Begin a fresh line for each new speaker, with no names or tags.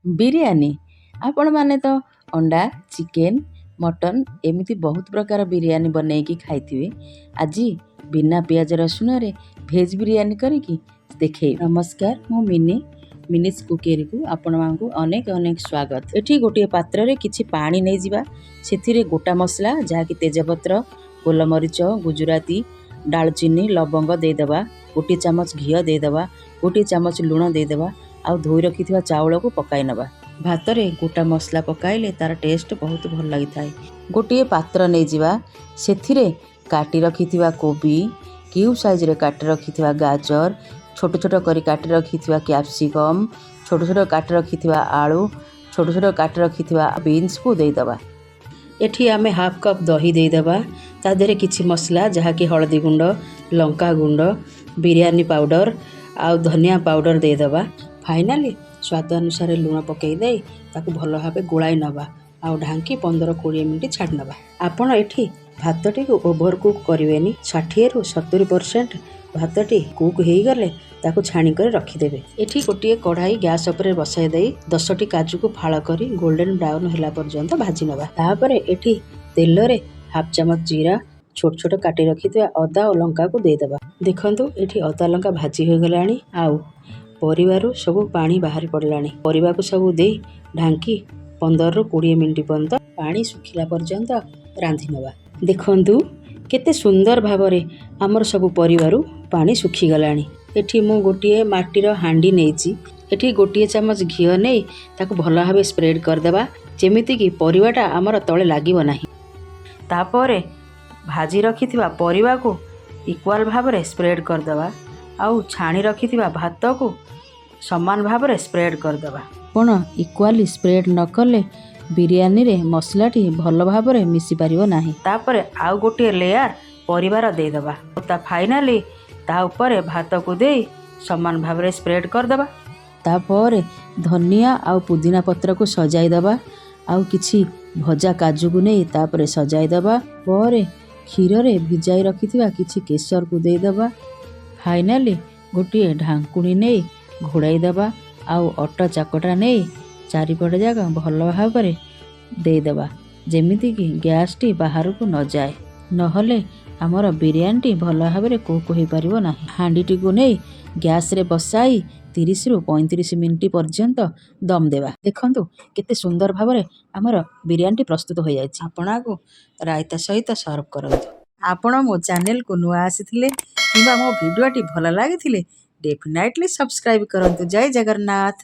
ବିରିୟାନୀ ଆପଣମାନେ ତ ଅଣ୍ଡା, ଚିକେନ, ମଟନ ଏମିତି ବହୁତ ପ୍ରକାର ବିରିୟାନୀ ବନେଇକି ଖାଇଥିବେ। ଆଜି ବିନା ପିଆଜ ରସୁଣରେ ଭେଜ ବିରିୟାନୀ କରିକି ଦେଖେଇବି। ନମସ୍କାର, ମୁଁ ମିନିସ୍ କୁକିଂକୁ ଆପଣମାନଙ୍କୁ ଅନେକ ଅନେକ ସ୍ୱାଗତ। ଏଠି ଗୋଟିଏ ପାତ୍ରରେ କିଛି ପାଣି ନେଇଯିବା। ସେଥିରେ ଗୋଟା ମସଲା ଯାହାକି ତେଜପତ୍ର, ଗୋଲମରିଚ, ଗୁଜୁରାତି, ଡାଳଚିନି, ଲବଙ୍ଗ ଦେଇଦେବା। ଗୋଟିଏ ଚାମଚ ଘିଅ ଦେଇଦେବା। ଗୋଟିଏ ଚାମଚ ଲୁଣ ଦେଇଦେବା। ଆଉ ଧୋଇ ରଖିଥିବା ଚାଉଳକୁ ପକାଇ ନେବା। ଭାତରେ ଗୋଟା ମସଲା ପକାଇଲେ ତାର ଟେଷ୍ଟ ବହୁତ ଭଲ ଲାଗିଥାଏ। ଗୋଟିଏ ପାତ୍ର ନେଇଯିବା। ସେଥିରେ କାଟି ରଖିଥିବା କୋବି, କ୍ୟୁବ୍ ସାଇଜରେ କାଟି ରଖିଥିବା ଗାଜର, ଛୋଟ ଛୋଟ କରି କାଟି ରଖିଥିବା କ୍ୟାପ୍ସିକମ୍, ଛୋଟ ଛୋଟ କାଟି ରଖିଥିବା ଆଳୁ, ଛୋଟ ଛୋଟ କାଟି ରଖିଥିବା ବିନ୍ସକୁ ଦେଇଦେବା। ଏଠି ଆମେ ହାଫ୍ କପ୍ ଦହି ଦେଇଦେବା। ତା ଦେହରେ କିଛି ମସଲା ଯାହାକି ହଳଦୀ ଗୁଣ୍ଡ, ଲଙ୍କା ଗୁଣ୍ଡ, ବିରିୟାନୀ ପାଉଡ଼ର ଆଉ ଧନିଆ ପାଉଡ଼ର ଦେଇଦେବା। ଫାଇନାଲି ସ୍ୱାଦ ଅନୁସାରେ ଲୁଣ ପକାଇ ଦେଇ ତାକୁ ଭଲ ଭାବେ ଗୋଳାଇ ନେବା। ଆଉ ଢାଙ୍କି 15-20 ମିନିଟ୍ ଛାଡ଼ି ନେବା। ଆପଣ ଏଠି ଭାତଟିକୁ ଓଭର କୁକ୍ କରିବେନି। 60ରୁ 70% ଭାତଟି କୁକ୍ ହେଇଗଲେ ତାକୁ ଛାଣିକରି ରଖିଦେବେ। ଏଠି ଗୋଟିଏ କଢ଼ାଇ ଗ୍ୟାସ୍ ଉପରେ ବସାଇ ଦେଇ 10ଟି କାଜୁକୁ ଫାଳ କରି ଗୋଲ୍ଡେନ ବ୍ରାଉନ୍ ହେଲା ପର୍ଯ୍ୟନ୍ତ ଭାଜି ନେବା। ତାପରେ ଏଠି ତେଲରେ ହାଫ୍ ଚାମଚ ଜିରା, ଛୋଟ ଛୋଟ କାଟି ରଖିଥିବା ଅଦା ଓ ଲଙ୍କାକୁ ଦେଇଦେବା। ଦେଖନ୍ତୁ ଏଠି ଅଦା ଲଙ୍କା ଭାଜି ହୋଇଗଲାଣି। ଆଉ ପରିବାରୁ ସବୁ ପାଣି ବାହାରି ପଡ଼ିଲାଣି। ପରିବାକୁ ସବୁ ଦେଇ ଢାଙ୍କି 15-20 ମିନିଟ୍ ପର୍ଯ୍ୟନ୍ତ ପାଣି ଶୁଖିଲା ପର୍ଯ୍ୟନ୍ତ ରାନ୍ଧି ନେବା। ଦେଖନ୍ତୁ କେତେ ସୁନ୍ଦର ଭାବରେ ଆମର ସବୁ ପରିବାରୁ ପାଣି ଶୁଖିଗଲାଣି। ଏଠି ମୁଁ ଗୋଟିଏ ମାଟିର ହାଣ୍ଡି ନେଇଛି। ଏଠି ଗୋଟିଏ ଚାମଚ ଘିଅ ନେଇ ତାକୁ ଭଲ ଭାବେ ସ୍ପ୍ରେଡ୍ କରିଦେବା, ଯେମିତିକି ପରିବାଟା ଆମର ତଳେ ଲାଗିବ ନାହିଁ। ତାପରେ ଭାଜି ରଖିଥିବା ପରିବାକୁ ଇକ୍ୱାଲ ଭାବରେ ସ୍ପ୍ରେଡ୍ କରିଦେବା। ଆଉ ଛାଣି ରଖିଥିବା ଭାତକୁ ସମାନ ଭାବରେ ସ୍ପ୍ରେଡ୍ କରିଦେବା। ଆପଣ ଇକ୍ୱାଲି ସ୍ପ୍ରେଡ୍ ନ କଲେ ବିରିୟାନୀରେ ମସଲାଟି ଭଲ ଭାବରେ ମିଶିପାରିବ ନାହିଁ। ତାପରେ ଆଉ ଗୋଟିଏ ଲେୟାର ପରିବାର ଦେଇଦେବା। ତା ଫାଇନାଲି ତା ଉପରେ ଭାତକୁ ଦେଇ ସମାନ ଭାବରେ ସ୍ପ୍ରେଡ୍ କରିଦେବା। ତାପରେ ଧନିଆ ଆଉ ପୁଦିନା ପତ୍ରକୁ ସଜାଇ ଦେବା। ଆଉ କିଛି ଭଜା କାଜୁକୁ ନେଇ ତାପରେ ସଜାଇ ଦେବା। ପରେ କ୍ଷୀରରେ ଭିଜାଇ ରଖିଥିବା କିଛି କେଶରକୁ ଦେଇଦେବା। ଫାଇନାଲି ଗୋଟିଏ ଢାଙ୍କୁଣୀ ନେଇ ଘୋଡ଼ାଇ ଦେବା। ଆଉ ଅଟା ଚାକଟା ନେଇ ଚାରିପଟ ଯାକ ଭଲ ଭାବରେ ଦେଇଦେବା, ଯେମିତିକି ଗ୍ୟାସ୍ଟି ବାହାରକୁ ନଯାଏ। ନହେଲେ ଆମର ବିରିୟାନୀଟି ଭଲ ଭାବରେ କୁକ୍ ହୋଇପାରିବ ନାହିଁ। ହାଣ୍ଡିଟିକୁ ନେଇ ଗ୍ୟାସ୍ରେ ବସାଇ 30ରୁ 35 ମିନିଟ୍ ପର୍ଯ୍ୟନ୍ତ ଦମ୍ ଦେବା। ଦେଖନ୍ତୁ କେତେ ସୁନ୍ଦର ଭାବରେ ଆମର ବିରିୟାନୀଟି ପ୍ରସ୍ତୁତ ହୋଇଯାଇଛି। ଆପଣ ଆକୁ ରାଇତା ସହିତ ସର୍ଭ କରନ୍ତୁ। ଆପଣ ମୋ ଚ୍ୟାନେଲକୁ ନୂଆ ଆସିଥିଲେ କିମ୍ବା ମୋ ଭିଡ଼ିଓଟି ଭଲ ଲାଗିଥିଲେ ଡେଫିନାଇଟଲି ସବସ୍କ୍ରାଇବ୍ କରନ୍ତୁ। ଜୟ ଜଗନ୍ନାଥ।